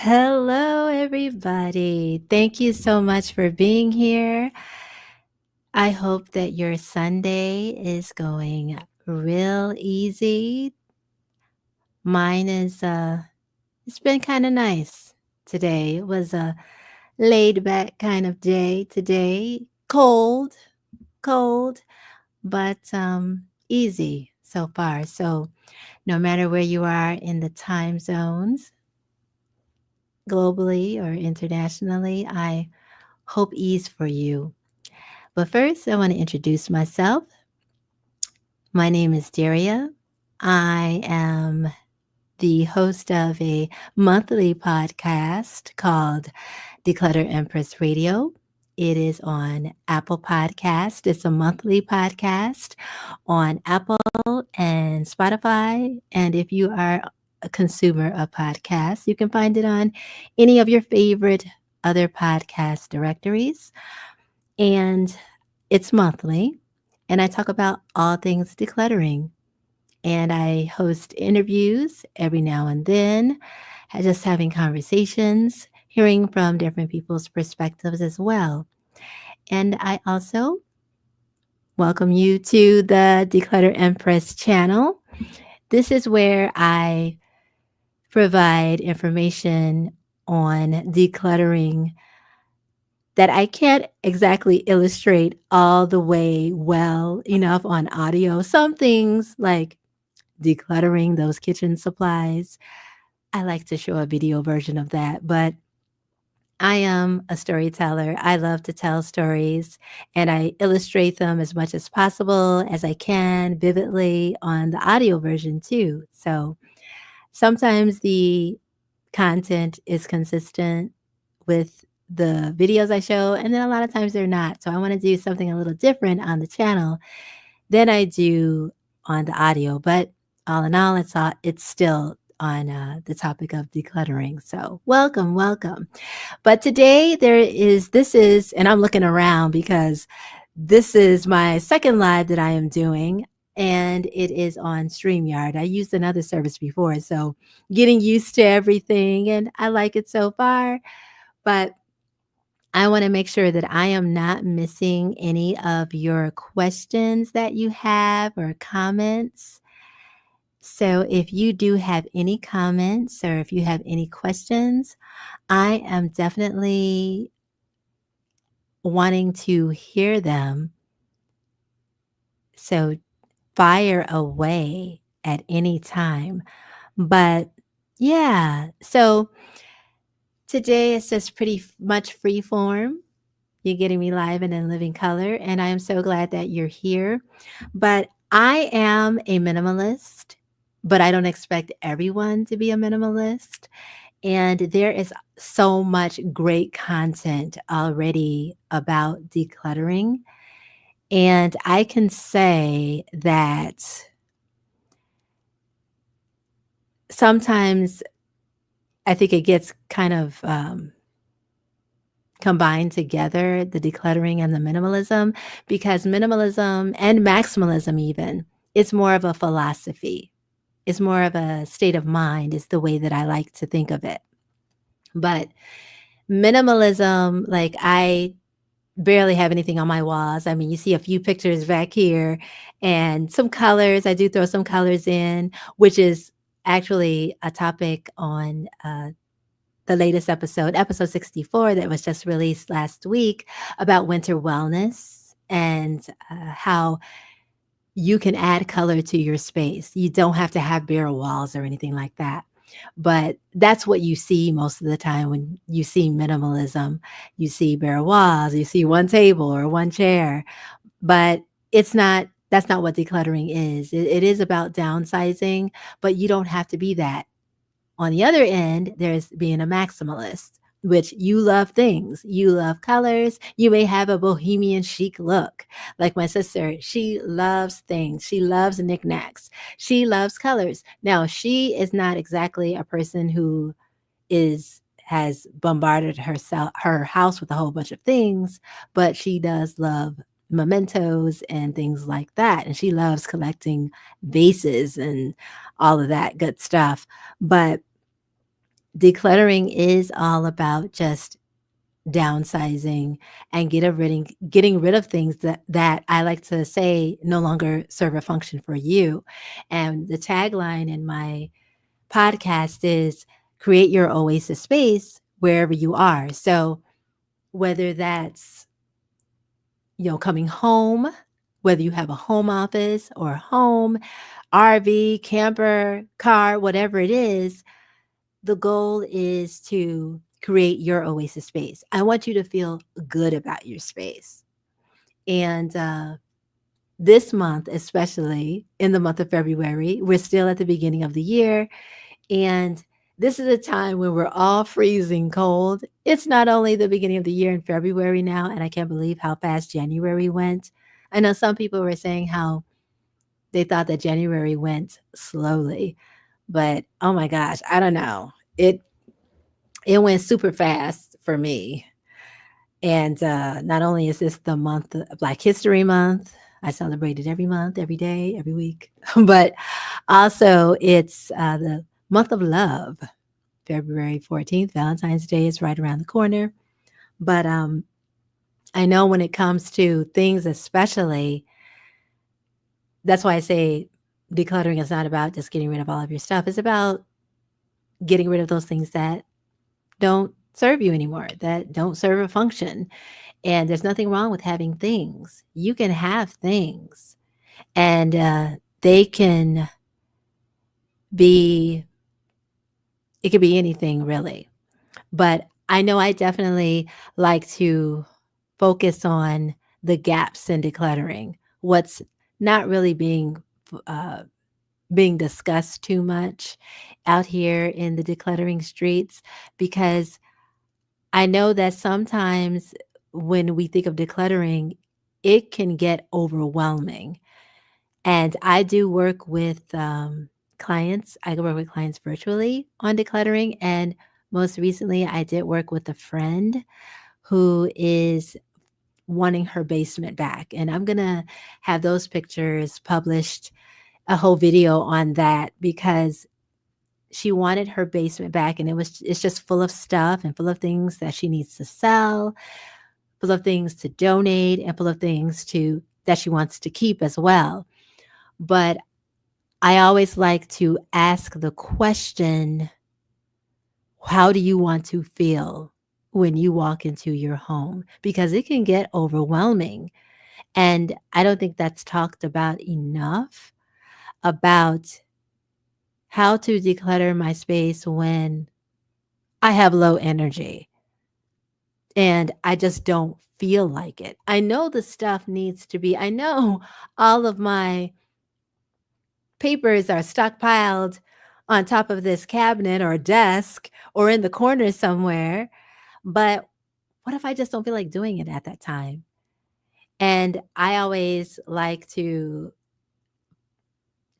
Hello, everybody. Thank you so much for being here. I hope that your Sunday is going real easy. Mine is, it's been kind of nice today. It was a laid back kind of day today. Cold, but easy so far. So, no matter where you are in the time zones, globally or internationally, I hope ease for you. But first, I want to introduce myself. My name is Daria. I am the host of a monthly podcast called Declutter Empress Radio. It is on Apple Podcast. It's a monthly podcast on Apple and Spotify. And if you are a consumer of podcasts, you can find it on any of your favorite other podcast directories. And it's monthly, and I talk about all things decluttering. And I host interviews every now and then, just having conversations, hearing from different people's perspectives as well. And I also welcome you to the Declutter Empress channel. This is where I provide information on decluttering that I can't exactly illustrate all the way well enough on audio. Some things like decluttering those kitchen supplies, I like to show a video version of that, but I am a storyteller. I love to tell stories and I illustrate them as much as possible as I can vividly on the audio version too. So sometimes the content is consistent with the videos I show, and then a lot of times they're not. So I want to do something a little different on the channel than I do on the audio. But all in all, it's still on the topic of decluttering. So welcome. But today this is, and I'm looking around because this is my second live that I am doing. And it is on StreamYard. I used another service before, so getting used to everything, and I like it so far. But I want to make sure that I am not missing any of your questions that you have or comments. So if you do have any comments or if you have any questions, I am definitely wanting to hear them. So fire away at any time. But yeah, so today is just pretty much free form. You're getting me live and in living color, and I am so glad that you're here. But I am a minimalist, but I don't expect everyone to be a minimalist. And there is so much great content already about decluttering. And I can say that sometimes I think it gets kind of combined together, the decluttering and the minimalism, because minimalism and maximalism even, it's more of a philosophy. It's more of a state of mind is the way that I like to think of it. But minimalism, like I barely have anything on my walls. I mean, you see a few pictures back here and some colors. I do throw some colors in, which is actually a topic on the latest episode 64, that was just released last week about winter wellness and how you can add color to your space. You don't have to have bare walls or anything like that. But that's what you see most of the time when you see minimalism. You see bare walls, you see one table or one chair, but that's not what decluttering is. It is about downsizing, but you don't have to be that. On the other end, there's being a maximalist, which you love things. You love colors. You may have a bohemian chic look. Like my sister, she loves things. She loves knickknacks. She loves colors. Now, she is not exactly a person who has bombarded her house with a whole bunch of things, but she does love mementos and things like that. And she loves collecting vases and all of that good stuff. But Decluttering is all about just downsizing and getting rid of things that I like to say no longer serve a function for you. And the tagline in my podcast is create your oasis space wherever you are. So whether that's, coming home, whether you have a home office or home, RV, camper, car, whatever it is, the goal is to create your oasis space. I want you to feel good about your space. And this month, especially in the month of February, we're still at the beginning of the year. And this is a time when we're all freezing cold. It's not only the beginning of the year in February now, and I can't believe how fast January went. I know some people were saying how they thought that January went slowly, but oh my gosh, I don't know. It went super fast for me. And not only is this the month of Black History Month, I celebrate it every month, every day, every week, but also it's the month of love. February 14th, Valentine's Day is right around the corner. But I know when it comes to things, especially, that's why I say decluttering is not about just getting rid of all of your stuff. It's about getting rid of those things that don't serve you anymore, that don't serve a function. And there's nothing wrong with having things. You can have things, and they can be, it could be anything really. But I know I definitely like to focus on the gaps in decluttering, what's not really uh, being discussed too much out here in the decluttering streets, because I know that sometimes when we think of decluttering, it can get overwhelming. And I do work with clients. I work with clients virtually on decluttering. And most recently, I did work with a friend who is wanting her basement back. And I'm going to have those pictures published, a whole video on that, because she wanted her basement back, and it's just full of stuff and full of things that she needs to sell, full of things to donate, and full of things to that she wants to keep as well. But I always like to ask the question, how do you want to feel when you walk into your home? Because it can get overwhelming. And I don't think that's talked about enough, about how to declutter my space when I have low energy and I just don't feel like it. I know the stuff needs to be, I know all of my papers are stockpiled on top of this cabinet or desk or in the corner somewhere. But what if I just don't feel like doing it at that time? And I always like to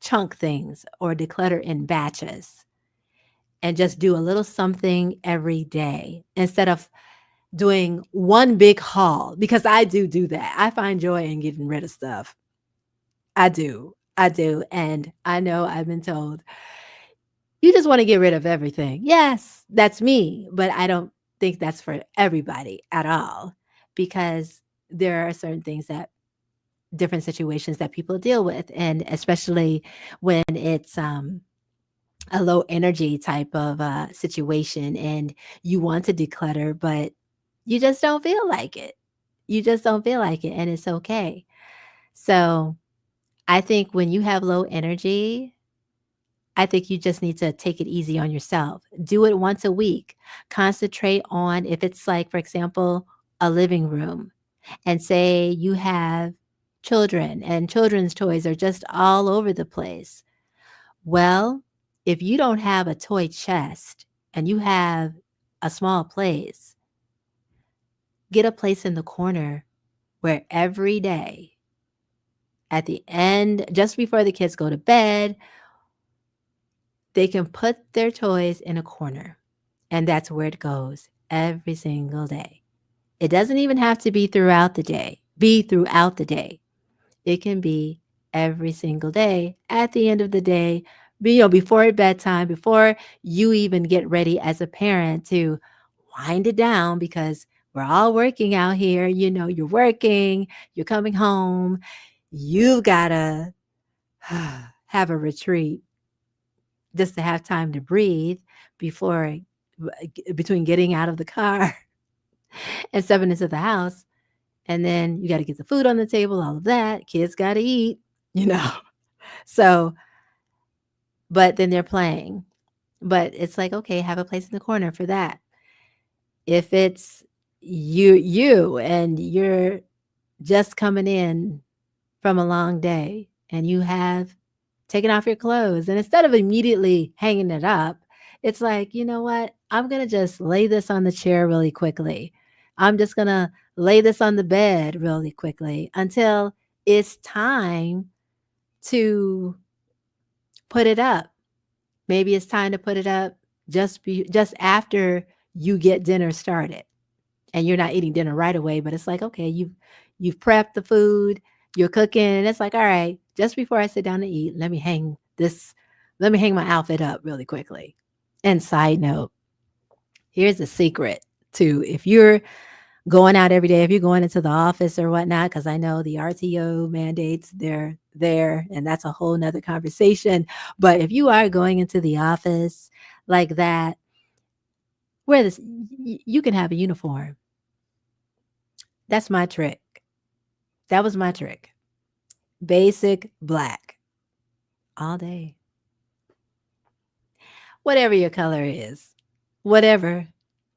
chunk things or declutter in batches and just do a little something every day instead of doing one big haul, because I do that. I find joy in getting rid of stuff. I do. I do. And I know I've been told, you just want to get rid of everything. Yes, that's me. But I don't think that's for everybody at all, because there are certain things that different situations that people deal with. And especially when it's a low energy type of situation and you want to declutter, but you just don't feel like it. You just don't feel like it. And it's okay. So I think when you have low energy, I think you just need to take it easy on yourself. Do it once a week. Concentrate on, if it's like, for example, a living room, and say you have children and children's toys are just all over the place. Well, if you don't have a toy chest and you have a small place, get a place in the corner where every day at the end, just before the kids go to bed, they can put their toys in a corner. And that's where it goes every single day. It doesn't even have to be throughout the day. It can be every single day. At the end of the day, before bedtime, before you even get ready as a parent to wind it down because we're all working out here. You're working, you're coming home, you've got to have a retreat just to have time to breathe before between getting out of the car and stepping into the house. And then you got to get the food on the table, all of that. Kids got to eat, you know. So, but then they're playing. But it's like, okay, have a place in the corner for that. If it's you and you're just coming in from a long day and you have taken off your clothes, and instead of immediately hanging it up, it's like, you know what? I'm going to just lay this on the chair really quickly. I'm just going to lay this on the bed really quickly until it's time to put it up. Maybe it's time to put it up just after you get dinner started. And you're not eating dinner right away, but it's like, okay, you've prepped the food, you're cooking, and it's like, all right, just before I sit down to eat, let me hang my outfit up really quickly. And side note, here's a secret too. If you're going out every day, if you're going into the office or whatnot, because I know the RTO mandates, they're there, and that's a whole nother conversation. But if you are going into the office like that, wear this, you can have a uniform. That's my trick. That was my trick. Basic black all day. Whatever your color is, whatever,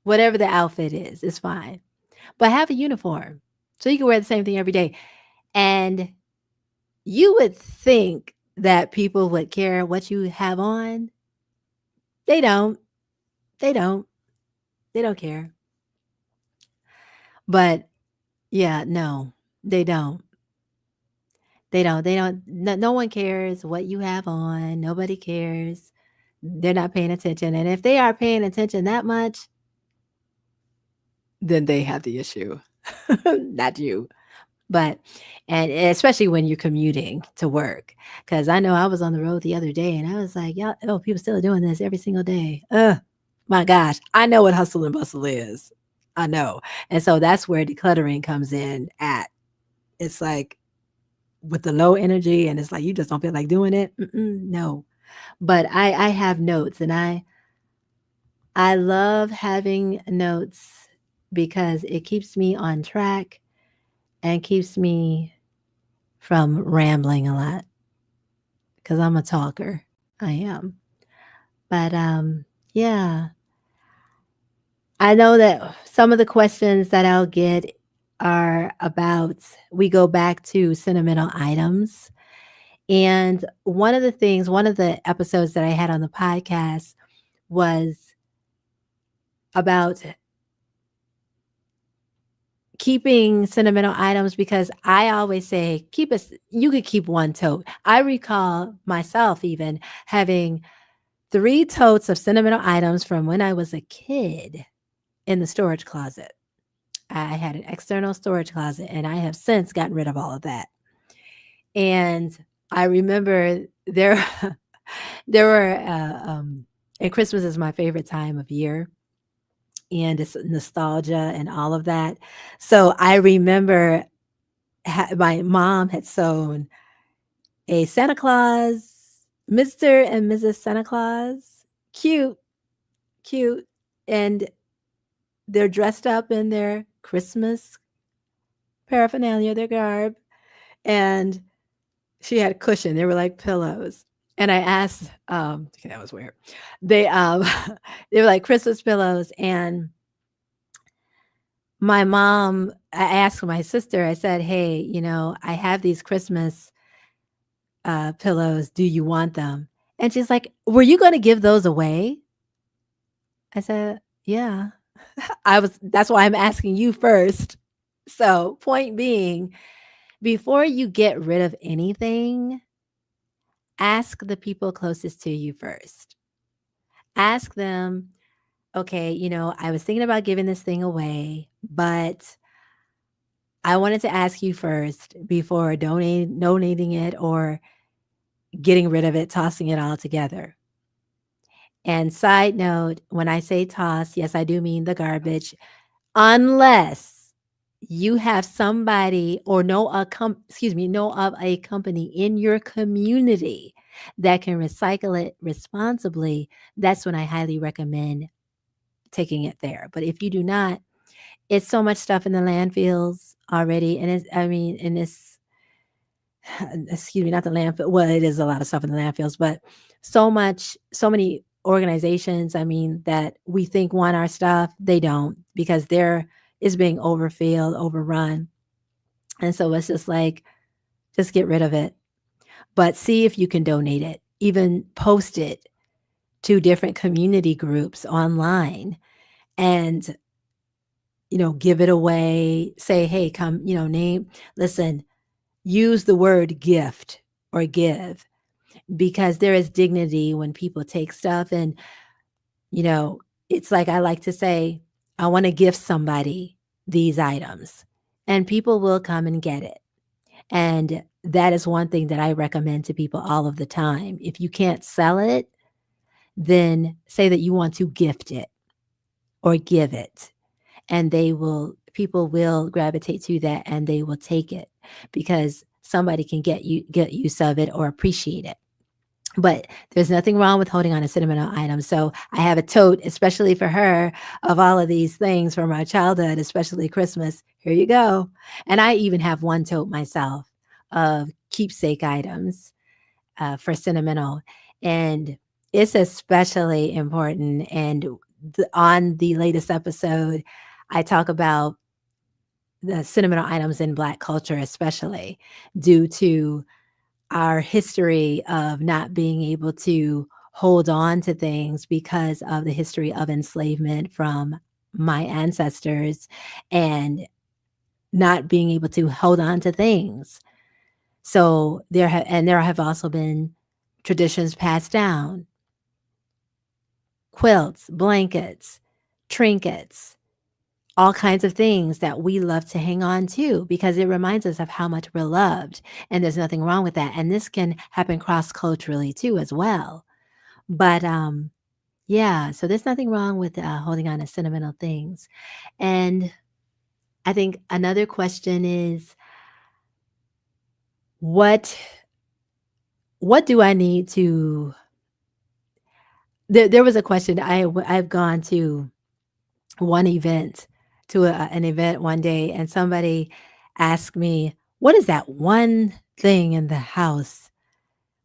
whatever the outfit is fine. But have a uniform so you can wear the same thing every day. And you would think that people would care what you have on. They don't. They don't. They don't care. But yeah, no, they don't. They don't. They don't. No one cares what you have on. Nobody cares. They're not paying attention. And if they are paying attention that much, then they have the issue, not you. But, and especially when you're commuting to work. Because I know I was on the road the other day and I was like, y'all, oh, people still are doing this every single day. My gosh, I know what hustle and bustle is. I know. And so that's where decluttering comes in at. It's like with the low energy and it's like you just don't feel like doing it. No. But I have notes and I love having notes because it keeps me on track and keeps me from rambling a lot because I'm a talker. I am. But yeah, I know that some of the questions that I'll get are about, we go back to sentimental items. And one of the episodes that I had on the podcast was about keeping sentimental items because I always say you could keep one tote. I recall myself even having 3 totes of sentimental items from when I was a kid in the storage closet. I had an external storage closet and I have since gotten rid of all of that. And I remember there there were and Christmas is my favorite time of year and it's nostalgia and all of that. So I remember my mom had sewn a Santa Claus, Mr. and Mrs. Santa Claus, cute, cute, and they're dressed up in their Christmas paraphernalia, their garb, and she had a cushion. They were like pillows. And I asked, okay, that was weird. They they were like Christmas pillows, and my mom, I asked my sister, I said, hey, I have these Christmas pillows. Do you want them? And she's like, were you going to give those away? I said, yeah. That's why I'm asking you first. So, point being, before you get rid of anything, ask the people closest to you first. Ask them, okay, I was thinking about giving this thing away, but I wanted to ask you first before donating it or getting rid of it, tossing it all together. And side note, when I say toss, yes, I do mean the garbage, unless you have somebody or know of a company in your community that can recycle it responsibly. That's when I highly recommend taking it there. But if you do not, it's so much stuff in the landfills already, and it's excuse me, not the landfill. Well, it is a lot of stuff in the landfills, but so many organizations, that we think want our stuff, they don't, because they're is being overfilled, overrun. And so it's just like, just get rid of it. But see if you can donate it. Even post it to different community groups online and give it away. Say, hey, come, listen, use the word gift or give, because there is dignity when people take stuff. And you know it's like, I like to say, I want to gift somebody these items, and people will come and get it. And that is one thing that I recommend to people all of the time. If you can't sell it, then say that you want to gift it or give it, and people will gravitate to that, and they will take it because somebody can get use of it or appreciate it. But there's nothing wrong with holding on to sentimental items. So I have a tote, especially for her, of all of these things from our childhood, especially Christmas. Here you go. And I even have one tote myself of keepsake items for sentimental. And it's especially important. And on the latest episode, I talk about the sentimental items in Black culture, especially due to our history of not being able to hold on to things because of the history of enslavement from my ancestors, and not being able to hold on to things. So there have also been traditions passed down: quilts, blankets, trinkets, all kinds of things that we love to hang on to because it reminds us of how much we're loved. And there's nothing wrong with that. And this can happen cross culturally too, as well. But yeah, so there's nothing wrong with holding on to sentimental things. And I think another question is, what what do I need to? There was a question. I've gone to one event an event one day, and somebody asked me, what is that one thing in the house?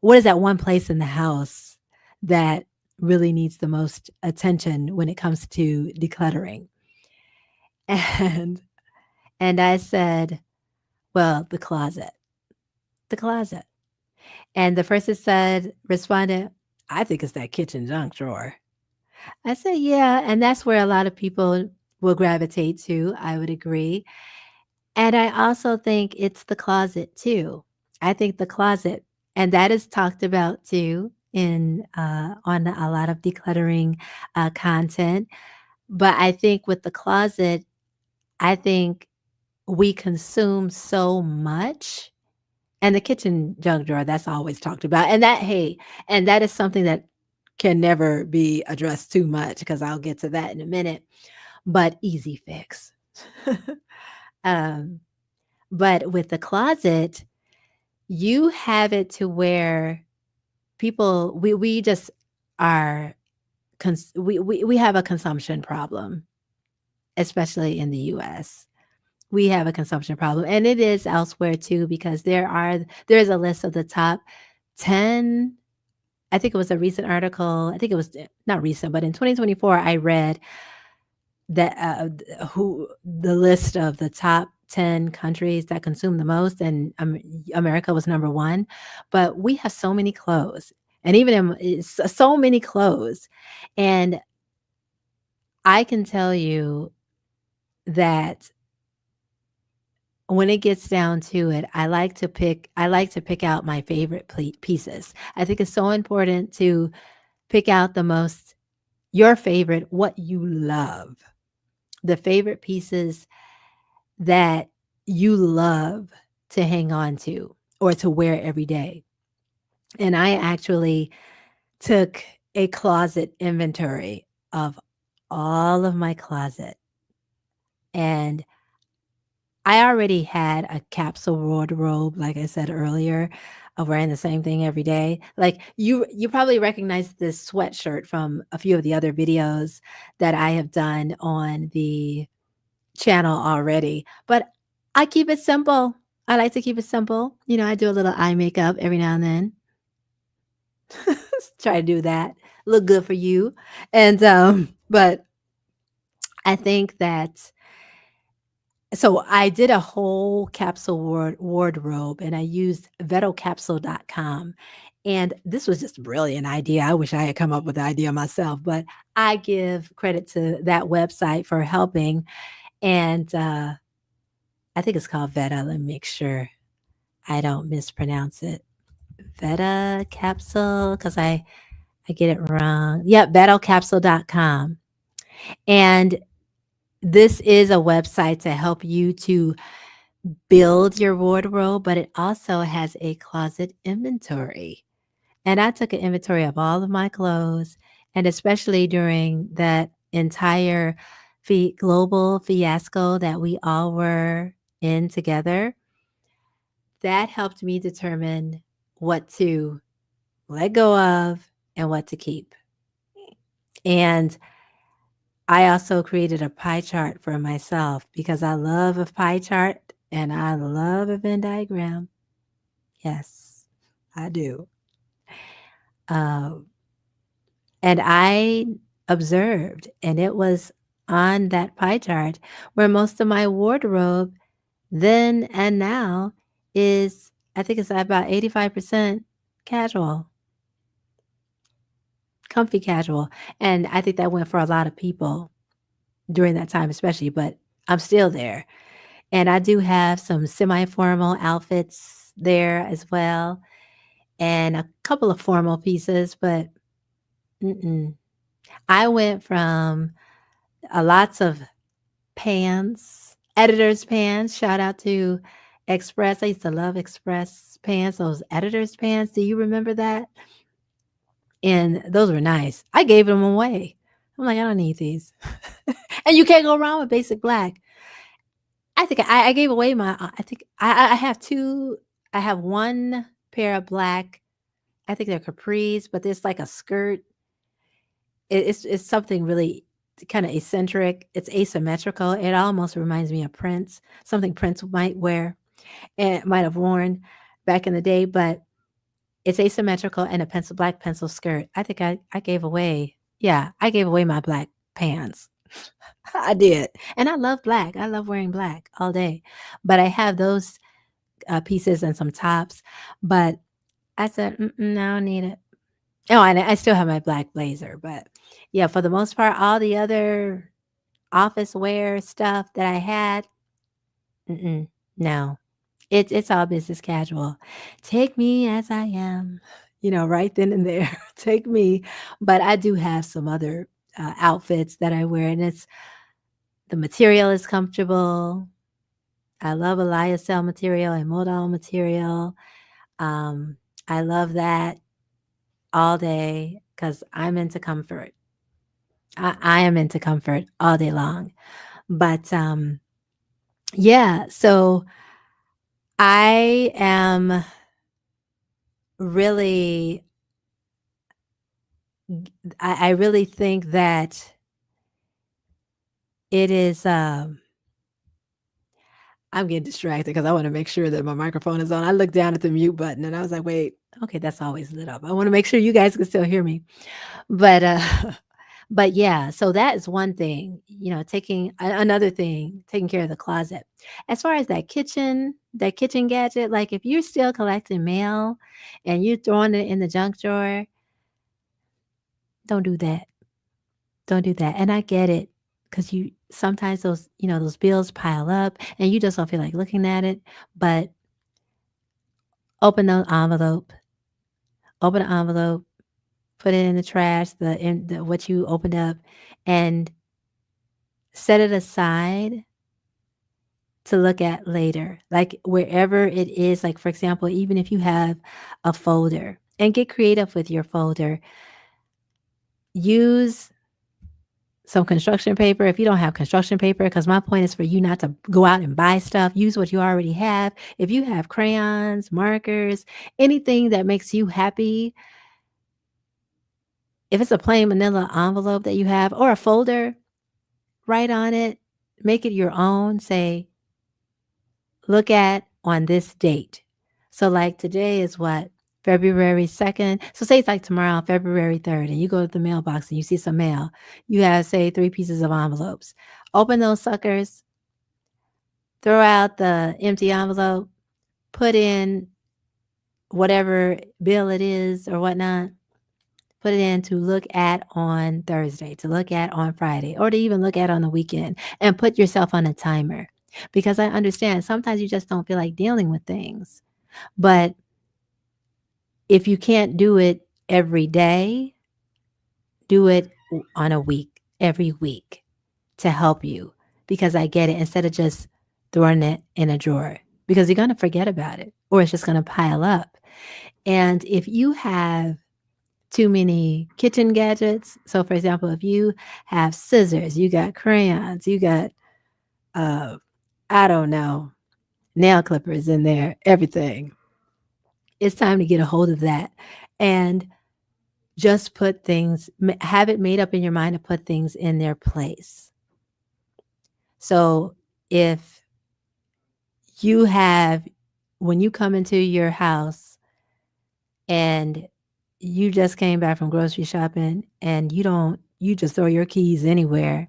What is that one place in the house that really needs the most attention when it comes to decluttering? And and I said, well, the closet. And the person responded, I think it's that kitchen junk drawer. I said, yeah, and that's where a lot of people will gravitate to. I would agree. And I also think it's the closet too. I think the closet, and that is talked about too in on a lot of decluttering content. But I think with the closet, I think we consume so much, and the kitchen junk drawer, that's always talked about. And that is something that can never be addressed too much, because I'll get to that in a minute. But easy fix. um, but with the closet, you have it to where we just are we have a consumption problem, especially in the US. We have a consumption problem, and it is elsewhere too, because there's a list of the top 10. I think it was a recent article. I think it was not recent, but in 2024 I read that who the list of the top 10 countries that consume the most, and America was number 1. But we have so many clothes, and even so many clothes. And I can tell you that when it gets down to it, I like to pick out my favorite pieces. I think it's so important to pick out your favorite, what you love, the favorite pieces that you love to hang on to or to wear every day. And I actually took a closet inventory of all of my closet. And I already had a capsule wardrobe, like I said earlier, of wearing the same thing every day. Like you probably recognize this sweatshirt from a few of the other videos that I have done on the channel already. But I keep it simple. I like to keep it simple. I do a little eye makeup every now and then. Try to do that. Look good for you. And but I think that so I did a whole capsule wardrobe and I used vetocapsule.com. And this was just a brilliant idea. I wish I had come up with the idea myself, but I give credit to that website for helping. And I think it's called Veta. Let me make sure I don't mispronounce it. Veta capsule, because I get it wrong. Yep, vetocapsule.com. And this is a website to help you to build your wardrobe, but it also has a closet inventory. And I took an inventory of all of my clothes, and especially during that entire global fiasco that we all were in together, that helped me determine what to let go of and what to keep. And I also created a pie chart for myself because I love a pie chart and I love a Venn diagram. Yes, I do. Um, and I observed, and it was on that pie chart where most of my wardrobe then and now is, I think it's about 85% casual, comfy casual. And I think that went for a lot of people during that time, especially, but I'm still there. And I do have some semi formal outfits there as well, and a couple of formal pieces, but mm-mm. I went from lots of pants, editor's pants. Shout out to Express. I used to love Express pants, those editor's pants. Do you remember that? And those were nice. I gave them away. I'm like, I don't need these. And you can't go wrong with basic black. I think I gave away my, I think I have two, I have one pair of black, I think they're capris, but there's like a skirt. It's something really kind of eccentric. It's asymmetrical. It almost reminds me of Prince, something Prince might wear and might have worn back in the day, but it's asymmetrical and a black pencil skirt. I think I gave away, yeah, I gave away my black pants. I did. And I love black. I love wearing black all day. But I have those pieces and some tops. But I said, no, I don't need it. Oh, and I still have my black blazer, but yeah, for the most part, all the other office wear stuff that I had, no, it's all business casual. Take me as I am, right then and there. Take me, but I do have some other outfits that I wear, and it's the material is comfortable. I love a lyocell material and modal material. Um, I love that all day because I'm into comfort. I am into comfort all day long. But yeah, so I am really, I really think that it is, I'm getting distracted because I want to make sure that my microphone is on. I looked down at the mute button and I was like, wait, okay, that's always lit up. I want to make sure you guys can still hear me. But but yeah, so that is one thing, taking another thing, taking care of the closet. As far as that kitchen gadget, like if you're still collecting mail and you're throwing it in the junk drawer, don't do that. Don't do that. And I get it because you sometimes those bills pile up and you just don't feel like looking at it. But open the envelope, open the envelope, put it in the trash, what you opened up, and set it aside to look at later. Like wherever it is, like for example, even if you have a folder and get creative with your folder. Use some construction paper if you don't have construction paper, because my point is for you not to go out and buy stuff. Use what you already have. If you have crayons, markers, anything that makes you happy, if it's a plain manila envelope that you have or a folder, write on it, make it your own. Say, look at on this date. So, like today is what? February 2nd. So, say it's like tomorrow, February 3rd, and you go to the mailbox and you see some mail. You have, say, 3 pieces of envelopes. Open those suckers, throw out the empty envelope, put in whatever bill it is or whatnot. Put it in to look at on Thursday, to look at on Friday, or to even look at on the weekend, and put yourself on a timer. Because I understand sometimes you just don't feel like dealing with things. But if you can't do it every day, do it on a week, every week to help you. Because I get it, instead of just throwing it in a drawer, because you're going to forget about it or it's just going to pile up. And if you have too many kitchen gadgets, so for example, if you have scissors, you got crayons, you got, uh, I don't know, nail clippers in there, everything, it's time to get a hold of that and just put things, have it made up in your mind to put things in their place. So if you have, when you come into your house and you just came back from grocery shopping and you just throw your keys anywhere,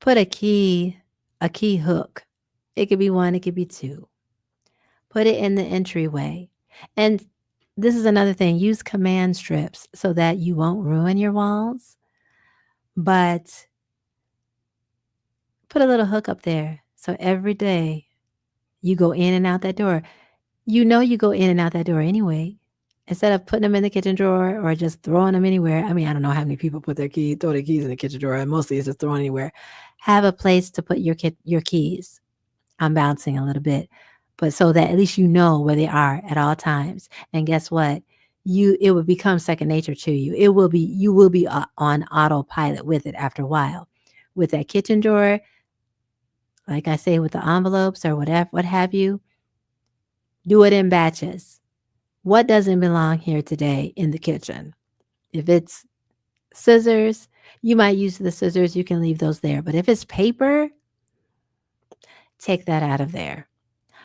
put a key hook. It could be one, it could be two. Put it in the entryway. And this is another thing, use command strips so that you won't ruin your walls, but put a little hook up there. So every day you go in and out that door. You go in and out that door anyway. Instead of putting them in the kitchen drawer or just throwing them anywhere. I mean, I don't know how many people throw their keys in the kitchen drawer. Mostly it's just thrown anywhere. Have a place to put your keys. I'm bouncing a little bit, but so that at least you know where they are at all times. And guess what? It will become second nature to you. You will be on autopilot with it after a while. With that kitchen drawer, like I say, with the envelopes or whatever, what have you, do it in batches. What doesn't belong here today in the kitchen? If it's scissors, you might use the scissors. You can leave those there. But if it's paper, take that out of there.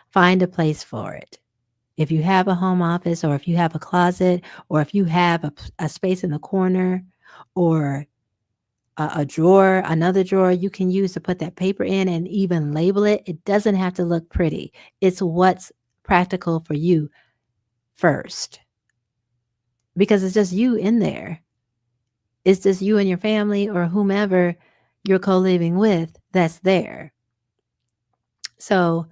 Find a place for it. If you have a home office or if you have a closet or if you have a space in the corner or a drawer, another drawer you can use to put that paper in and even label it. It doesn't have to look pretty. It's what's practical for you first, because it's just you in there. It's just you and your family or whomever you're co-living with that's there. So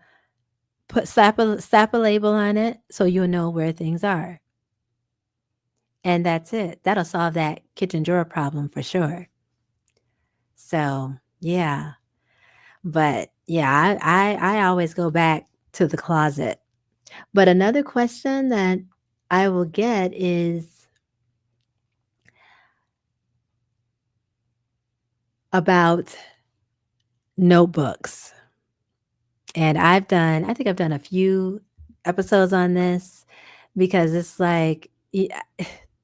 slap a label on it so you'll know where things are. And that's it. That'll solve that kitchen drawer problem for sure. So yeah. But yeah, I always go back to the closet. But another question that I will get is about notebooks. And I think I've done a few episodes on this because it's like, yeah,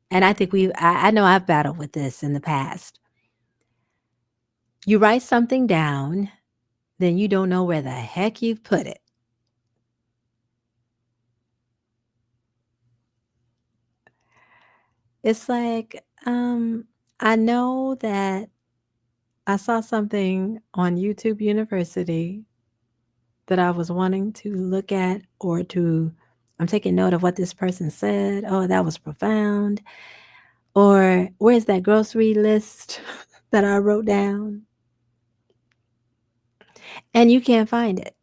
and I think I know I've battled with this in the past. You write something down, then you don't know where the heck you've put it. It's like, I know that I saw something on YouTube University that I was wanting to look at I'm taking note of what this person said. Oh, that was profound. Or where's that grocery list that I wrote down? And you can't find it.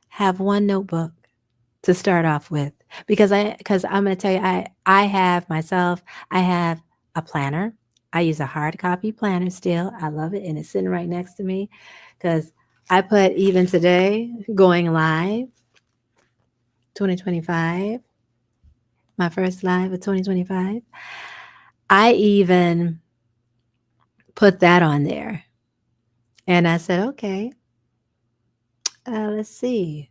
Have one notebook to start off with, because I'm going to tell you, I have a planner. I use a hard copy planner still. I love it. And it's sitting right next to me because I put even today going live 2025. my first live of 2025, I even put that on there. And I said, okay, let's see.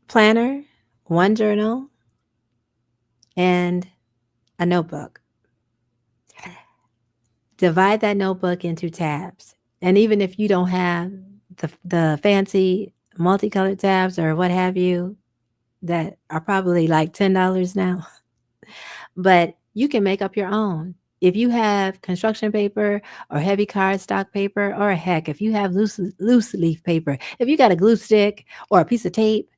Planner, one journal, and a notebook. Divide that notebook into tabs. And even if you don't have the fancy multicolored tabs or what have you, that are probably like $10 now, but you can make up your own. If you have construction paper or heavy cardstock paper, or heck, if you have loose leaf paper, if you got a glue stick or a piece of tape,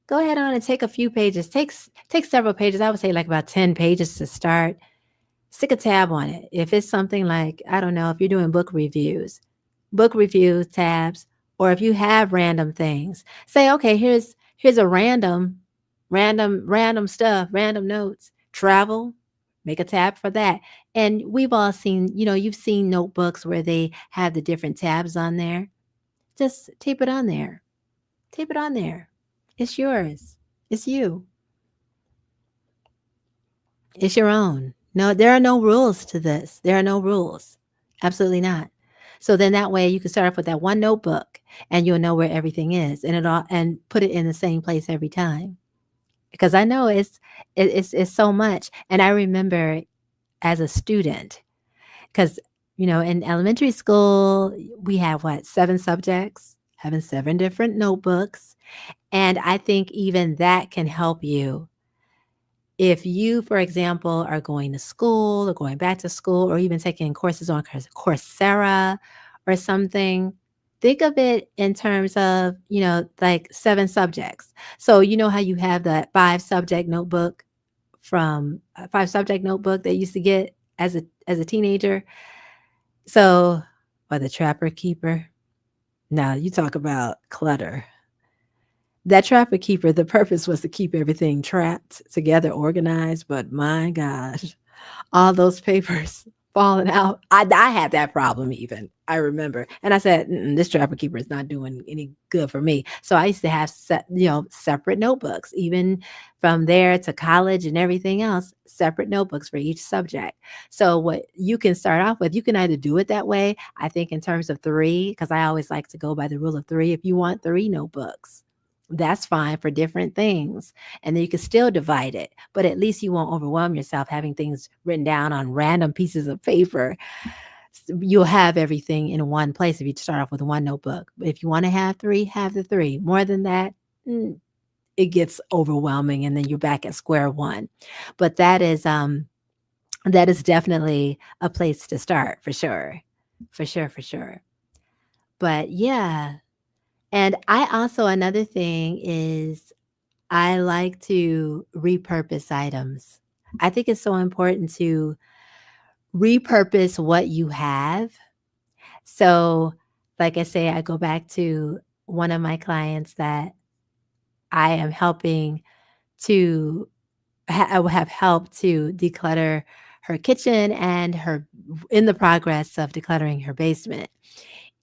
go ahead on and take a few pages. Take several pages. I would say like about 10 pages to start. Stick a tab on it. If it's something like, I don't know, if you're doing book reviews tabs, or if you have random things, say, okay, here's a random stuff, random notes, travel, make a tab for that. And we've all seen, you've seen notebooks where they have the different tabs on there. Just tape it on there. Tape it on there. It's yours. It's you. It's your own. No, there are no rules to this. There are no rules. Absolutely not. So then that way you can start off with that one notebook and you'll know where everything is, and put it in the same place every time. Because I know it's so much. And I remember as a student, because in elementary school we have what, 7 subjects, having 7 different notebooks. And I think even that can help you if you, for example, are going to school or going back to school or even taking courses on Coursera or something. Think of it in terms of, like 7 subjects. So you know how you have that 5 subject notebook from 5 subject notebook that you used to get as a teenager. So, or the Trapper Keeper. Now you talk about clutter. That trapper keeper, the purpose was to keep everything trapped together, organized, but my gosh, all those papers falling out. I had that problem even. I remember. And I said, this trapper keeper is not doing any good for me. So I used to have separate notebooks, even from there to college and everything else, separate notebooks for each subject. So what you can start off with, you can either do it that way. I think in terms of 3, because I always like to go by the rule of 3. If you want 3 notebooks, that's fine for different things. And then you can still divide it, but at least you won't overwhelm yourself having things written down on random pieces of paper. You'll have everything in one place if you start off with one notebook. But if you want to have 3, have the 3. More than that, it gets overwhelming and then you're back at square one. But that is definitely a place to start for sure. For sure, for sure. But yeah. And I also, another thing is I like to repurpose items. I think it's so important to repurpose what you have. So, like I say, I go back to one of my clients that I am helping to I will have helped to declutter her kitchen and her in the progress of decluttering her basement.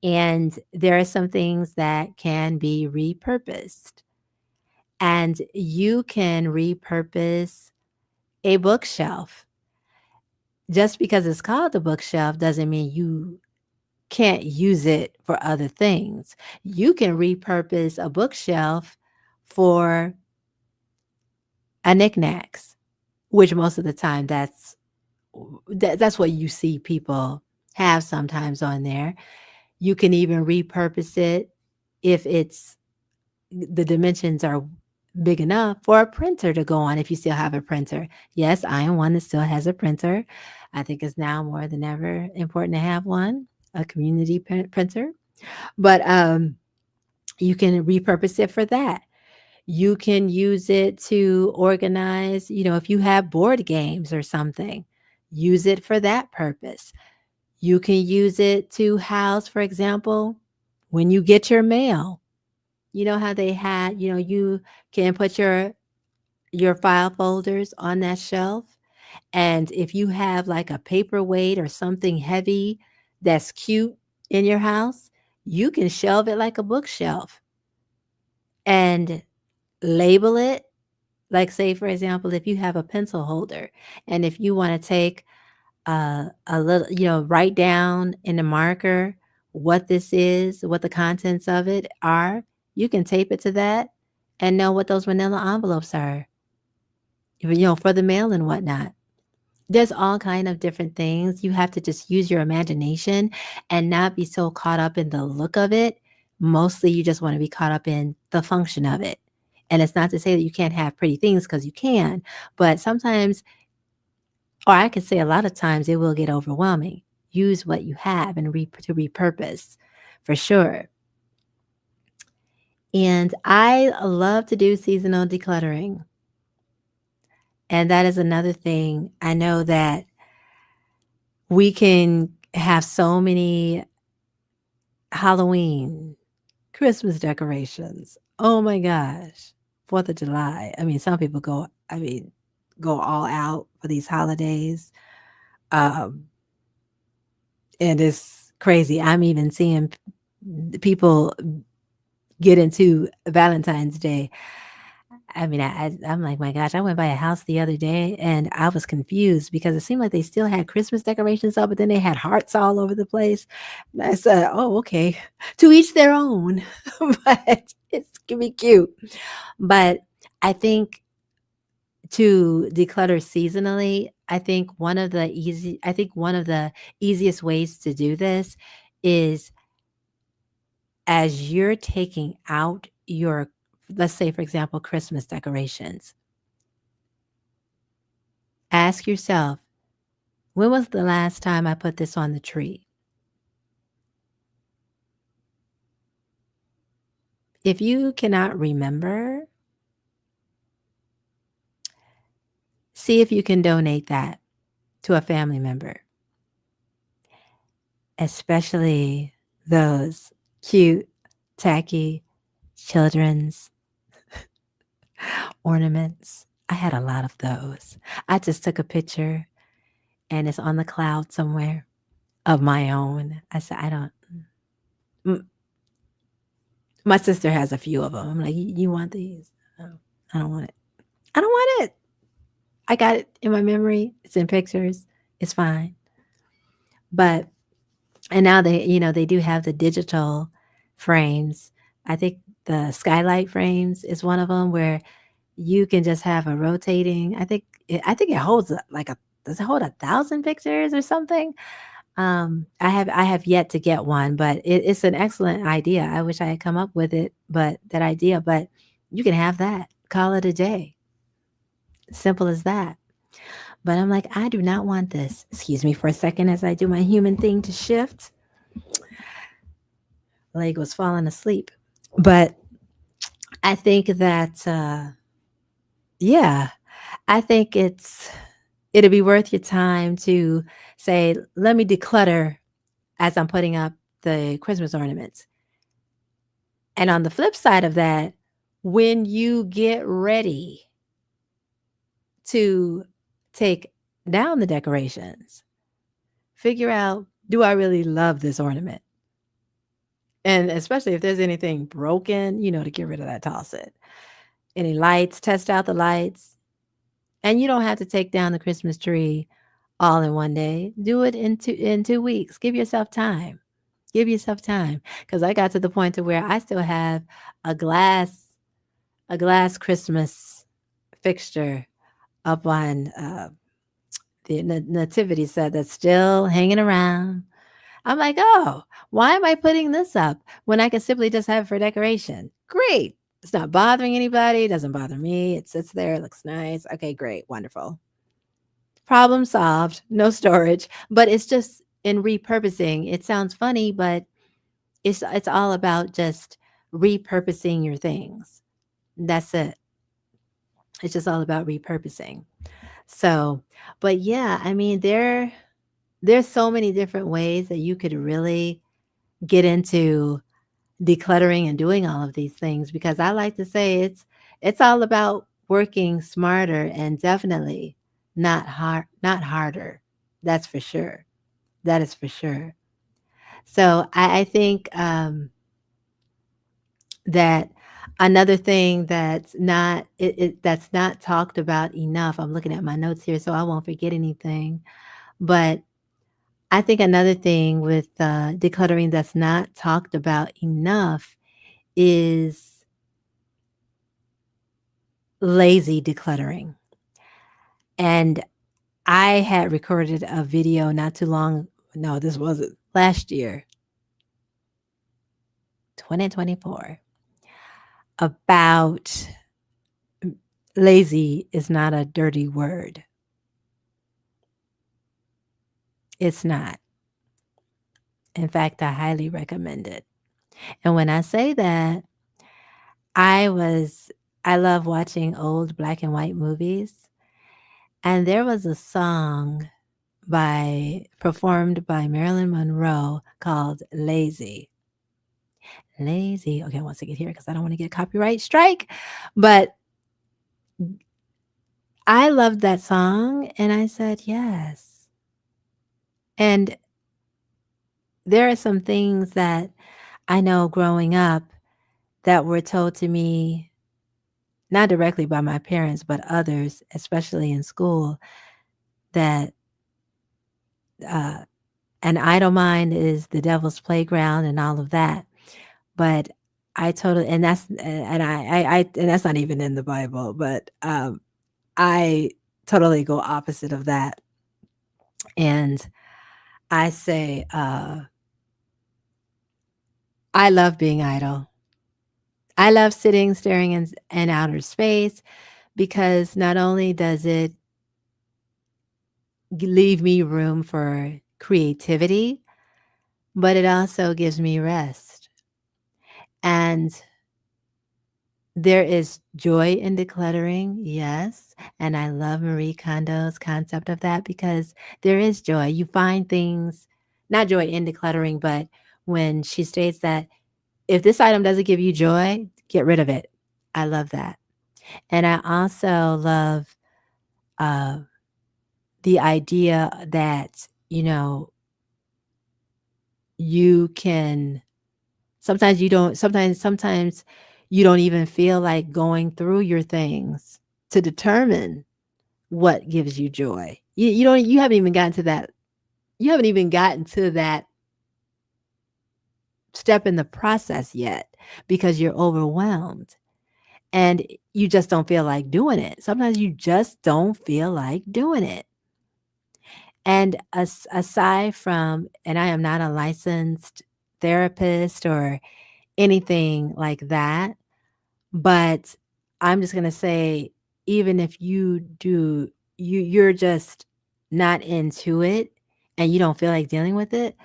And there are some things that can be repurposed. And you can repurpose a bookshelf. Just because it's called a bookshelf doesn't mean you can't use it for other things. You can repurpose a bookshelf for a knickknacks, which most of the time that's what you see people have sometimes on there. You can even repurpose it if the dimensions are big enough for a printer to go on if you still have a printer. Yes, I am one that still has a printer. I think it's now more than ever important to have one, a community printer. But you can repurpose it for that. You can use it to organize, if you have board games or something, use it for that purpose. You can use it to house, for example, when you get your mail. You know how they had, you can put your file folders on that shelf. And if you have like a paperweight or something heavy that's cute in your house, you can shelve it like a bookshelf. And label it. Like, say, for example, if you have a pencil holder and if you want to take a little, write down in the marker what this is, what the contents of it are, you can tape it to that and know what those manila envelopes are, for the mail and whatnot. There's all kind of different things. You have to just use your imagination and not be so caught up in the look of it. Mostly you just want to be caught up in the function of it. And it's not to say that you can't have pretty things because you can, but sometimes, or I could say a lot of times, it will get overwhelming. Use what you have and to repurpose for sure. And I love to do seasonal decluttering. And that is another thing. I know that we can have so many Halloween, Christmas decorations. Oh my gosh. 4th of July. I mean, some people go all out for these holidays. Um, and it's crazy. I'm even seeing people get into Valentine's Day. I mean, I'm like, my gosh, I went by a house the other day and I was confused because it seemed like they still had Christmas decorations up, but then they had hearts all over the place. And I said, oh, okay, to each their own, but it's can be cute. But I think to declutter seasonally, I think one of the easiest ways to do this is as you're taking out your, let's say, for example, Christmas decorations, ask yourself, when was the last time I put this on the tree? If you cannot remember, see if you can donate that to a family member, especially those cute, tacky children's ornaments. I had a lot of those. I just took a picture and it's on the cloud somewhere of my own. I said, I don't. mm, My sister has a few of them. I'm like, you want these? No, I don't want it. I don't want it. I got it in my memory. It's in pictures. It's fine. But and now they do have the digital frames. I think the skylight frames is one of them where you can just have a rotating. I think it holds like a does it hold 1,000 pictures or something? I have yet to get one, but it's an excellent idea. I wish I had come up with it, but that idea. But you can have that. Call it a day. Simple as that. But I'm like, I do not want this. Excuse me for a second as I do my human thing to shift. Leg was falling asleep. But I think that, yeah, I think it'll be worth your time to say, let me declutter as I'm putting up the Christmas ornaments. And on the flip side of that, when you get ready to take down the decorations, figure out, do I really love this ornament? And especially if there's anything broken, to get rid of that, toss it. Any lights, test out the lights. And you don't have to take down the Christmas tree all in one day. Do it in 2 weeks. Give yourself time. Give yourself time. Because I got to the point to where I still have a glass a glass Christmas fixture up on the nativity set that's still hanging around. I'm like, oh, why am I putting this up when I can simply just have it for decoration? Great. It's not bothering anybody. It doesn't bother me. It sits there. It looks nice. Okay, great. Wonderful. Problem solved. No storage. But it's just in repurposing. It sounds funny, but it's all about just repurposing your things. That's it. It's just all about repurposing. So, but yeah, I mean, there's so many different ways that you could really get into decluttering and doing all of these things because I like to say it's all about working smarter and definitely not harder. That's for sure. That is for sure. So I think that Another thing that's not talked about enough. I'm looking at my notes here, so I won't forget anything. But I think another thing with decluttering that's not talked about enough is lazy decluttering. And I had recorded a video not too long. No, this wasn't last year, 2024, about lazy is not a dirty word. It's not. In fact, I highly recommend it. And when I say that, I was I love watching old black and white movies, and there was a song by performed by Marilyn Monroe called Lazy. Lazy. Okay, once I get here because I don't want to get copyright strike. But I loved that song and I said yes. And there are some things that I know growing up that were told to me not directly by my parents, but others, especially in school, that uh, an idle mind is the devil's playground and all of that. But I totally, and that's, and and that's not even in the Bible, but I totally go opposite of that. And I say, I love being idle. I love sitting, staring in outer space because not only does it leave me room for creativity, but it also gives me rest. And there is joy in decluttering, yes. And I love Marie Kondo's concept of that because there is joy. You find things, not joy in decluttering, but when she states that if this item doesn't give you joy, get rid of it. I love that. And I also love uh, the idea that, you can sometimes you don't even feel like going through your things to determine what gives you joy. You haven't even gotten to that. You haven't even gotten to that step in the process yet because you're overwhelmed and you just don't feel like doing it. Sometimes you just don't feel like doing it. And aside from, and I am not a licensed therapist or anything like that, but I'm just going to say, even if you do, you're just not into it and you don't feel like dealing with it,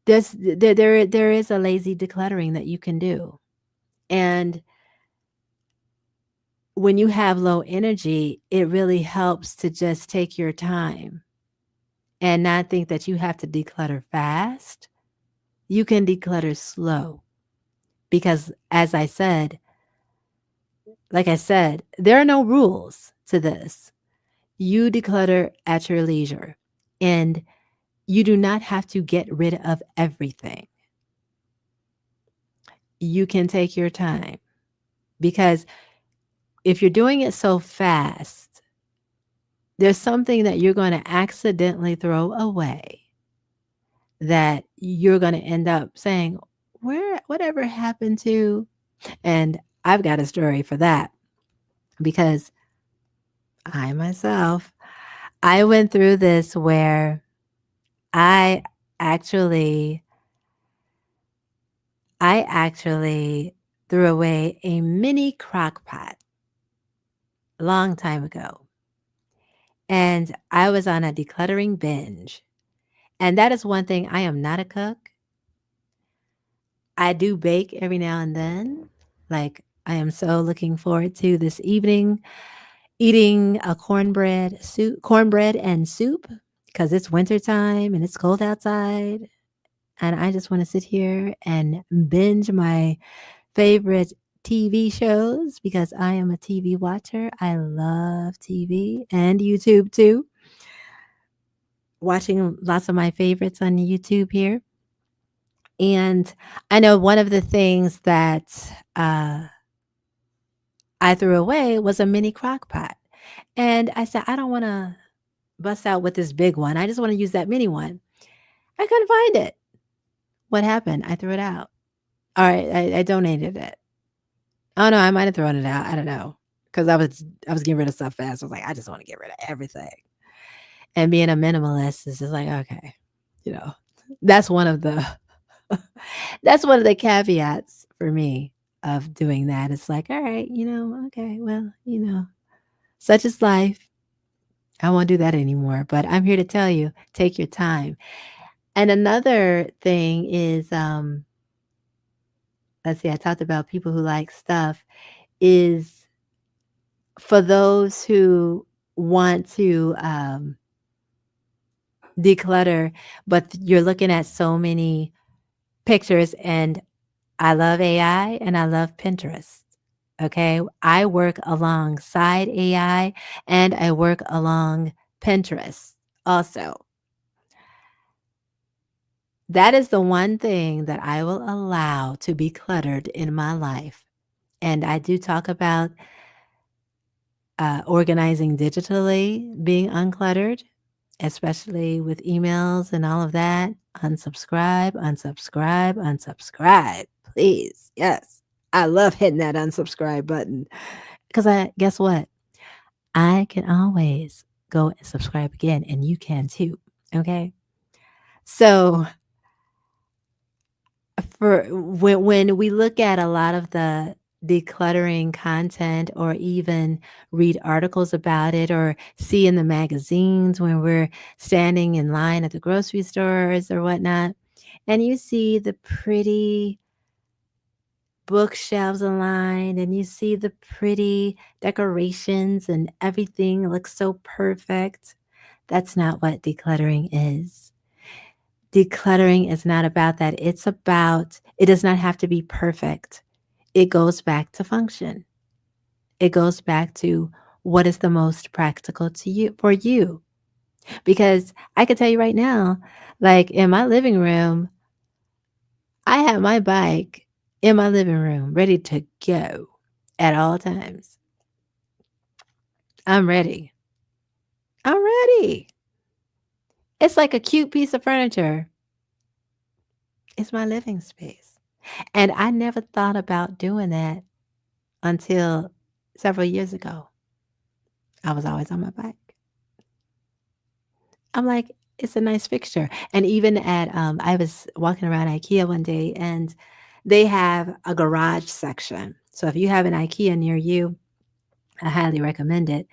there is a lazy decluttering that you can do. And when you have low energy, it really helps to just take your time and not think that you have to declutter fast. You can declutter slow because, as I said, like I said, there are no rules to this. You declutter at your leisure and you do not have to get rid of everything. You can take your time because if you're doing it so fast, there's something that you're going to accidentally throw away that you're going to end up saying, whatever happened to? And I've got a story for that because I myself, I went through this where I actually, I actually threw away a mini crock pot a long time ago. And I was on a decluttering binge. And that is one thing. I am not a cook. I do bake every now and then. Like, I am so looking forward to this evening eating a cornbread and soup because it's wintertime and it's cold outside. And I just want to sit here and binge my favorite TV shows because I am a TV watcher. I love TV and YouTube too. Watching lots of my favorites on YouTube here. And I know one of the things that I threw away was a mini crock pot. And I said, I don't want to bust out with this big one. I just want to use that mini one. I couldn't find it. What happened? I threw it out. All right, I donated it. Oh no, I might have thrown it out. I don't know. Because I was getting rid of stuff fast. I was like, I just want to get rid of everything. And being a minimalist is just like, okay, you know, that's one of the that's one of the caveats for me of doing that. It's like, all right, okay, well, such is life. I won't do that anymore. But I'm here to tell you, take your time. And another thing is, let's see, I talked about people who like stuff, is for those who want to declutter, but you're looking at so many pictures, and I love AI and I love Pinterest. Okay. I work alongside AI and I work along Pinterest also. That is the one thing that I will allow to be cluttered in my life. And I do talk about organizing digitally, being uncluttered, especially with emails and all of that. Unsubscribe, unsubscribe, unsubscribe. Please. Yes. I love hitting that unsubscribe button because guess what? I can always go and subscribe again, and you can too. Okay. So for when we look at a lot of the decluttering content, or even read articles about it, or see in the magazines when we're standing in line at the grocery stores or whatnot, and you see the pretty bookshelves aligned and you see the pretty decorations and everything looks so perfect. That's not what decluttering is. Decluttering is not about that. It does not have to be perfect. It goes back to function. It goes back to what is the most practical to you for you. Because I can tell you right now, like in my living room, I have my bike in my living room ready to go at all times. I'm ready. I'm ready. It's like a cute piece of furniture. It's my living space. And I never thought about doing that until several years ago. I was always on my bike. I'm like, it's a nice fixture. And even I was walking around IKEA one day and they have a garage section. So if you have an IKEA near you, I highly recommend it.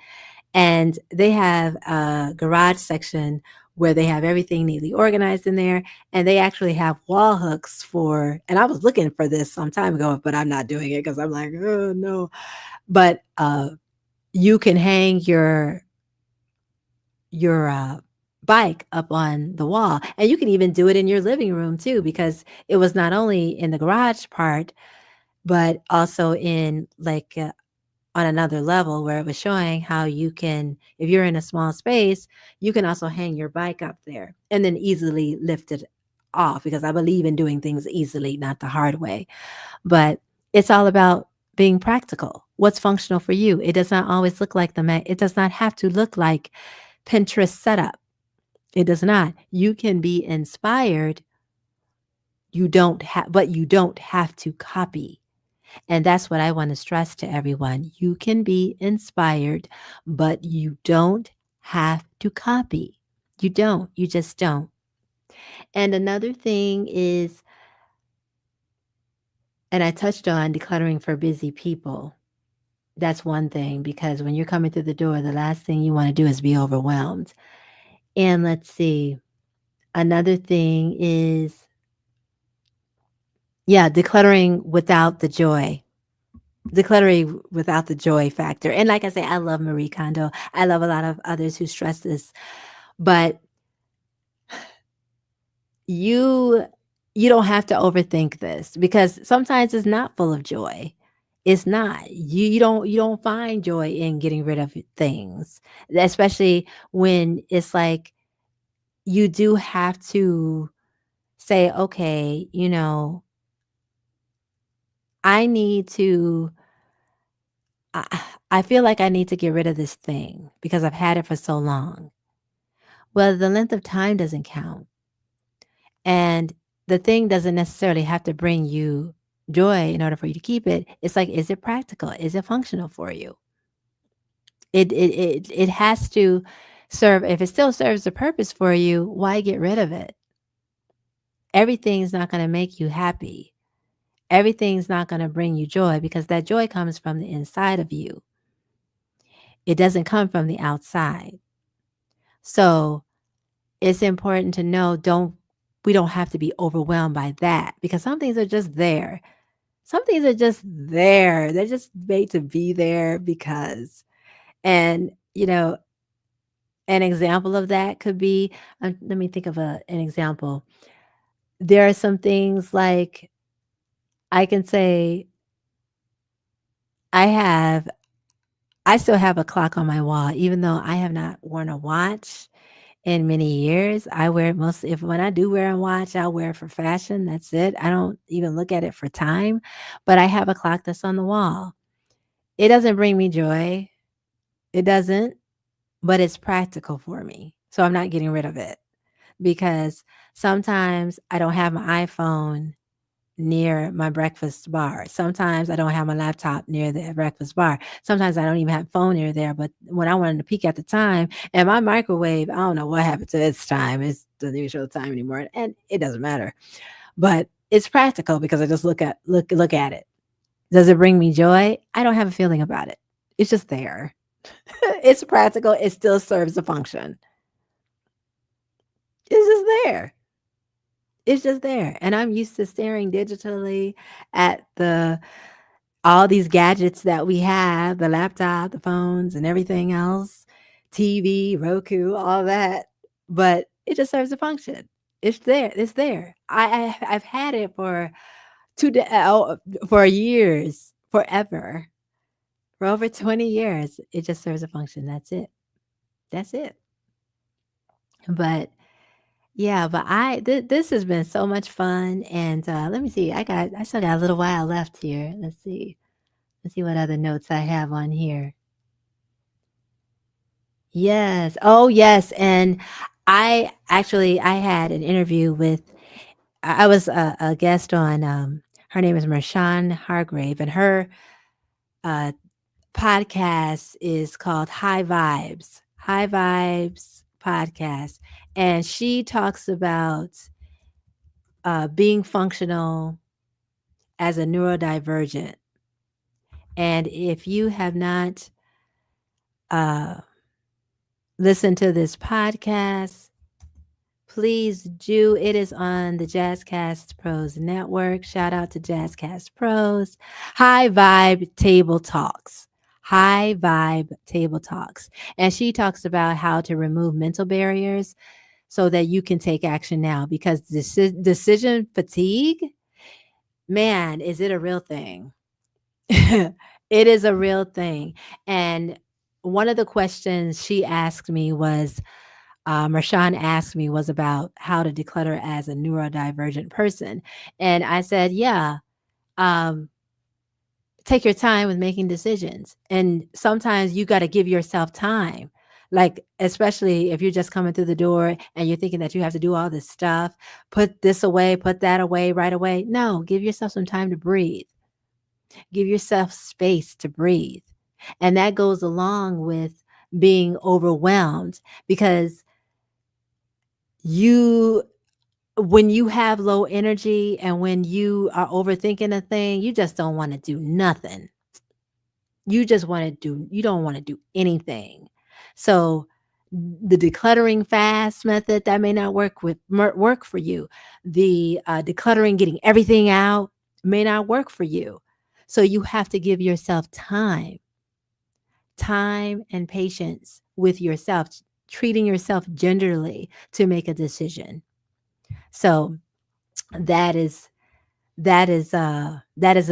And they have a garage section where they have everything neatly organized in there. And they actually have wall hooks and I was looking for this some time ago, but I'm not doing it because I'm like, oh no. But you can hang your bike up on the wall, and you can even do it in your living room too, because it was not only in the garage part, but also in like on another level where it was showing how you can, if you're in a small space, you can also hang your bike up there and then easily lift it off, because I believe in doing things easily, not the hard way. But it's all about being practical. What's functional for you? It does not always look like it does not have to look like Pinterest setup. It does not. You can be inspired. But you don't have to copy. And that's what I want to stress to everyone. You can be inspired, but you don't have to copy. You don't. You just don't. And another thing is, and I touched on decluttering for busy people. That's one thing, because when you're coming through the door, the last thing you want to do is be overwhelmed. And let's see, another thing is, yeah, decluttering without the joy factor. And like I say, I love Marie Kondo. I love a lot of others who stress this, but you you don't have to overthink this, because sometimes it's not full of joy. It's not. You don't find joy in getting rid of things, especially when it's like you do have to say, okay, I need to I feel like I need to get rid of this thing because I've had it for so long. Well, the length of time doesn't count. And the thing doesn't necessarily have to bring you joy in order for you to keep it. It's like, is it practical? Is it functional for you? It has to serve. If it still serves a purpose for you, why get rid of it? Everything's not going to make you happy. Everything's not going to bring you joy because that joy comes from the inside of you. It doesn't come from the outside. So it's important to know we don't have to be overwhelmed by that because some things are just there. Some things are just there. They're just made to be there because. And, an example of that could be, let me think of an example. There are some things like I can say, I have, I still have a clock on my wall, even though I have not worn a watch in many years. I wear it mostly, if when I do wear a watch, I'll wear it for fashion. That's it. I don't even look at it for time, but I have a clock that's on the wall. It doesn't bring me joy. It doesn't, but it's practical for me. So I'm not getting rid of it because sometimes I don't have my iPhone near my breakfast bar. Sometimes I don't have my laptop near the breakfast bar. Sometimes I don't even have phone near there. But when I wanted to peek at the time and my microwave, I don't know what happened to its time. It doesn't even show the time anymore. And it doesn't matter. But it's practical because I just look at it. Does it bring me joy? I don't have a feeling about it. It's just there. It's practical. It still serves a function. It's just there. It's just there. And I'm used to staring digitally at all these gadgets that we have, the laptop, the phones, and everything else, TV, Roku, all that. But it just serves a function. It's there. It's there. I've had it for for years, forever, for over 20 years. It just serves a function. That's it. That's it. But yeah, but this has been so much fun, and let me see. I still got a little while left here. Let's see. Let's see what other notes I have on here. Yes. Oh, yes. And I had an interview with. I was a guest on. Her name is Marshawn Hargrave, and her uh, podcast is called High Vibes. High Vibes podcast, and she talks about being functional as a neurodivergent. And if you have not uh, listened to this podcast, please do. It is on the Jazzcast Pros Network. Shout out to Jazzcast Pros. High Vibe Table Talks. High Vibe Table Talks. And she talks about how to remove mental barriers so that you can take action now because decision fatigue, man, is it a real thing? It is a real thing. And one of the questions she asked me was, Marshawn asked me, was about how to declutter as a neurodivergent person. And I said, yeah, um, take your time with making decisions. And sometimes you got to give yourself time. Like, especially if you're just coming through the door and you're thinking that you have to do all this stuff, put this away, put that away right away. No, give yourself some time to breathe. Give yourself space to breathe. And that goes along with being overwhelmed because you when you have low energy and when you are overthinking a thing, you just don't want to do nothing. You don't want to do anything. So the decluttering fast method that may not work for you. The decluttering, getting everything out may not work for you. So you have to give yourself time and patience with yourself, treating yourself gingerly to make a decision. So that is that is a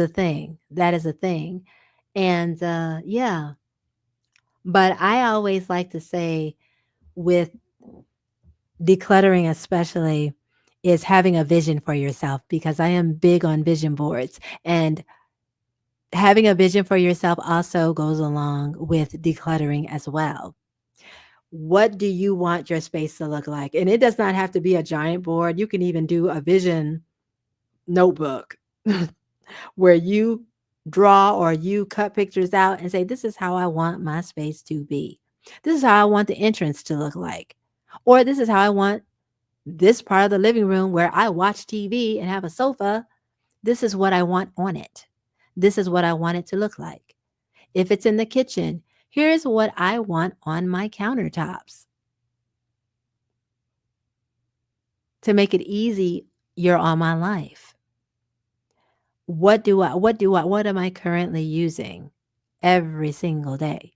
thing. That is a thing. And yeah, but I always like to say with decluttering especially is having a vision for yourself because I am big on vision boards and Having a vision for yourself also goes along with decluttering as well. What do you want your space to look like? And it does not have to be a giant board. You can even do a vision notebook where you draw or you cut pictures out and say, this is how I want my space to be. This is how I want the entrance to look like. Or this is how I want this part of the living room where I watch TV and have a sofa. This is what I want on it. This is what I want it to look like. If it's in the kitchen, here's what I want on my countertops. To make it easy, you're on my life. What am I currently using every single day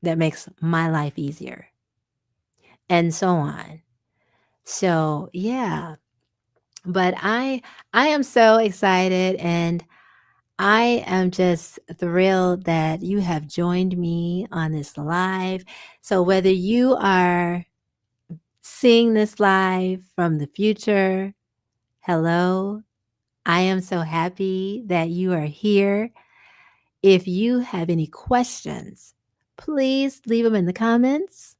that makes my life easier? And so on. So, yeah, but I am so excited, and I am just thrilled that you have joined me on this live. So whether you are seeing this live from the future, hello, I am so happy that you are here. If you have any questions, please leave them in the comments.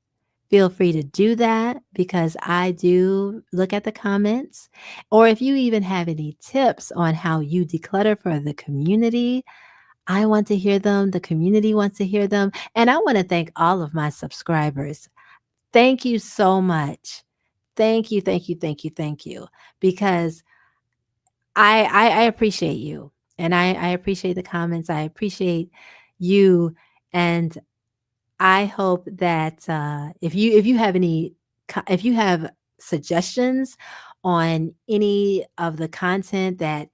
Feel free to do that because I do look at the comments. Or if you even have any tips on how you declutter for the community, I want to hear them. The community wants to hear them. And I want to thank all of my subscribers. Thank you so much. Thank you, thank you, thank you, thank you. Because I appreciate you, and I appreciate the comments. I appreciate you, and I hope that if you have any if you have suggestions on any of the content that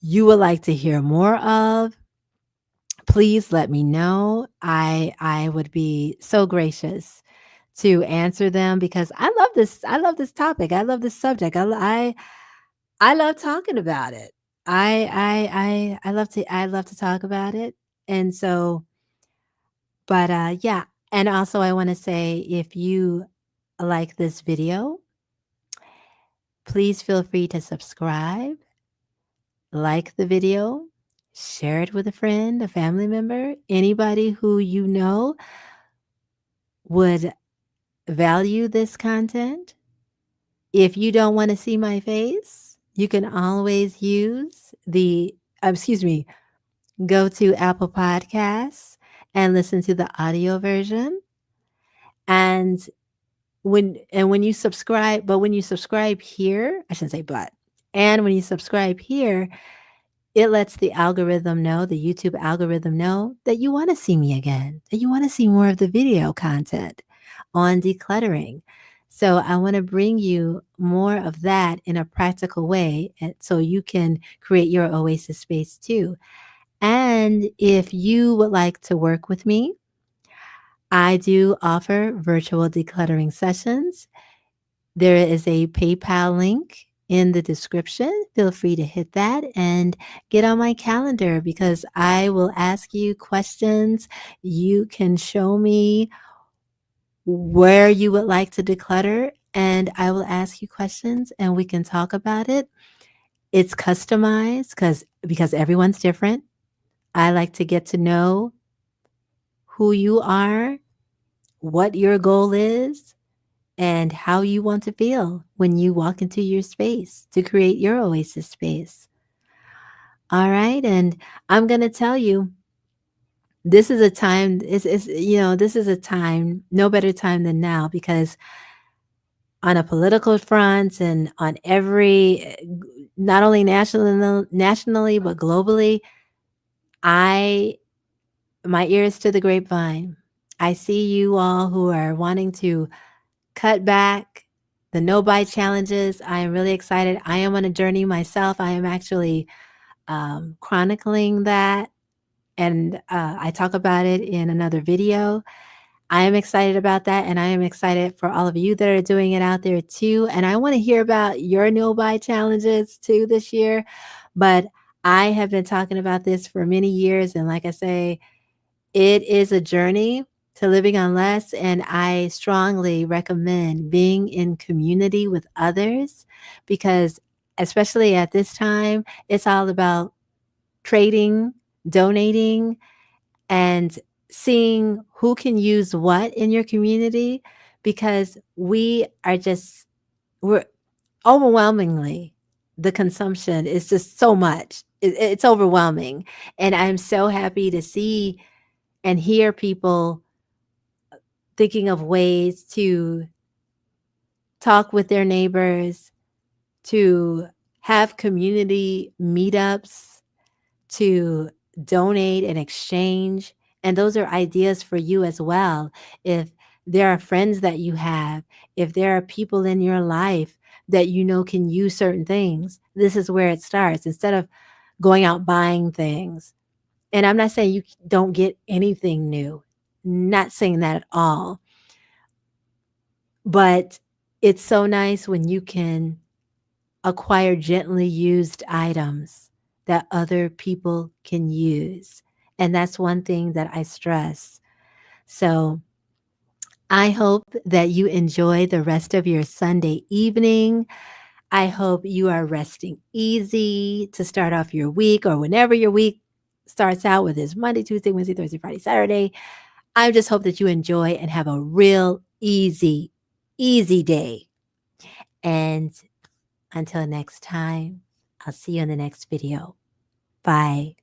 you would like to hear more of, please let me know. I would be so gracious to answer them because I love this topic. I love this subject. I love talking about it. I love to talk about it. And so, but yeah, and also I want to say if you like this video, please feel free to subscribe, like the video, share it with a friend, a family member, anybody who you know would value this content. If you don't want to see my face, you can always use excuse me, go to Apple Podcasts and listen to the audio version. And when you subscribe, but when you subscribe here, I shouldn't say but, and when you subscribe here, it lets the algorithm know, the YouTube algorithm know that you want to see me again, that you want to see more of the video content on decluttering. So I want to bring you more of that in a practical way so you can create your oasis space too. And if you would like to work with me, I do offer virtual decluttering sessions. There is a PayPal link in the description. Feel free to hit that and get on my calendar because I will ask you questions. You can show me where you would like to declutter, and I will ask you questions and we can talk about it. It's customized because everyone's different. I like to get to know who you are, what your goal is, and how you want to feel when you walk into your space to create your oasis space. All right. And I'm going to tell you, this is a time, this is a time, no better time than now because on a political front and on not only nationally, but globally, I my ears to the grapevine. I see you all who are wanting to cut back the no buy challenges. I am really excited. I am on a journey myself. I am actually chronicling that, and I talk about it in another video. I am excited about that, and I am excited for all of you that are doing it out there too. And I want to hear about your no buy challenges too this year. But I have been talking about this for many years, and like I say, it is a journey to living on less, and I strongly recommend being in community with others because especially at this time, it's all about trading, donating, and seeing who can use what in your community because we're overwhelmingly, the consumption is just so much. It's overwhelming. And I'm so happy to see and hear people thinking of ways to talk with their neighbors, to have community meetups, to donate and exchange. And those are ideas for you as well. If there are friends that you have, if there are people in your life that you know can use certain things, this is where it starts. Instead of going out buying things. And I'm not saying you don't get anything new, not saying that at all. But it's so nice when you can acquire gently used items that other people can use. And that's one thing that I stress. So I hope that you enjoy the rest of your Sunday evening. I hope you are resting easy to start off your week or whenever your week starts out, whether it's Monday, Tuesday, Wednesday, Thursday, Friday, Saturday. I just hope that you enjoy and have a real easy day. And until next time, I'll see you in the next video. Bye.